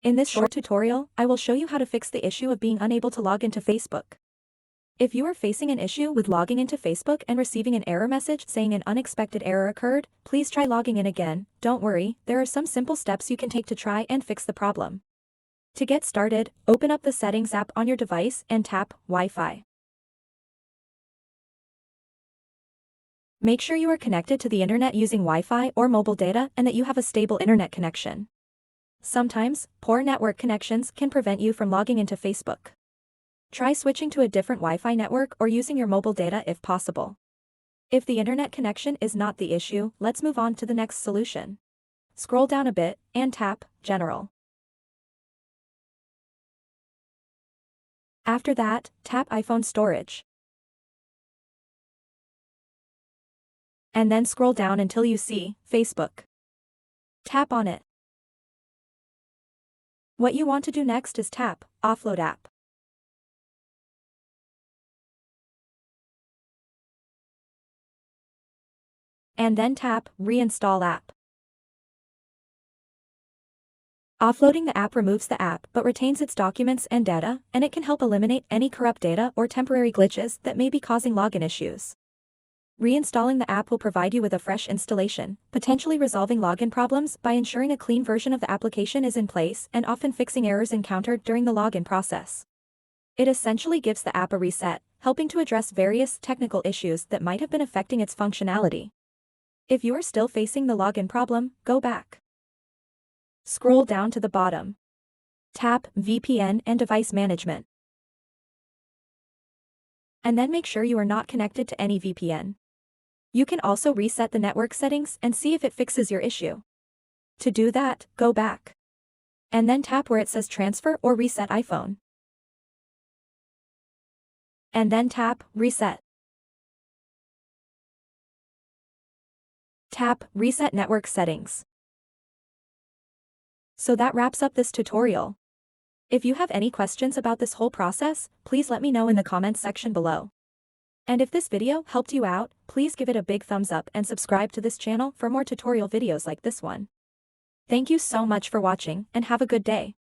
In this short tutorial, I will show you how to fix the issue of being unable to log into Facebook. If you are facing an issue with logging into Facebook and receiving an error message saying an unexpected error occurred, please try logging in again. Don't worry, there are some simple steps you can take to try and fix the problem. To get started, open up the Settings app on your device and tap Wi-Fi. Make sure you are connected to the internet using Wi-Fi or mobile data and that you have a stable internet connection. Sometimes, poor network connections can prevent you from logging into Facebook. Try switching to a different Wi-Fi network or using your mobile data if possible. If the internet connection is not the issue, let's move on to the next solution. Scroll down a bit and tap General. After that, tap iPhone Storage. And then scroll down until you see Facebook. Tap on it. What you want to do next is tap Offload app. And then tap Reinstall app. Offloading the app removes the app but retains its documents and data, and it can help eliminate any corrupt data or temporary glitches that may be causing login issues. Reinstalling the app will provide you with a fresh installation, potentially resolving login problems by ensuring a clean version of the application is in place and often fixing errors encountered during the login process. It essentially gives the app a reset, helping to address various technical issues that might have been affecting its functionality. If you are still facing the login problem, go back. Scroll down to the bottom. Tap VPN and Device Management. And then make sure you are not connected to any VPN. You can also reset the network settings and see if it fixes your issue. To do that, go back. And then tap where it says Transfer or Reset iPhone. And then tap Reset. Tap Reset Network Settings. So that wraps up this tutorial. If you have any questions about this whole process, please let me know in the comments section below. And if this video helped you out, please give it a big thumbs up and subscribe to this channel for more tutorial videos like this one. Thank you so much for watching and have a good day.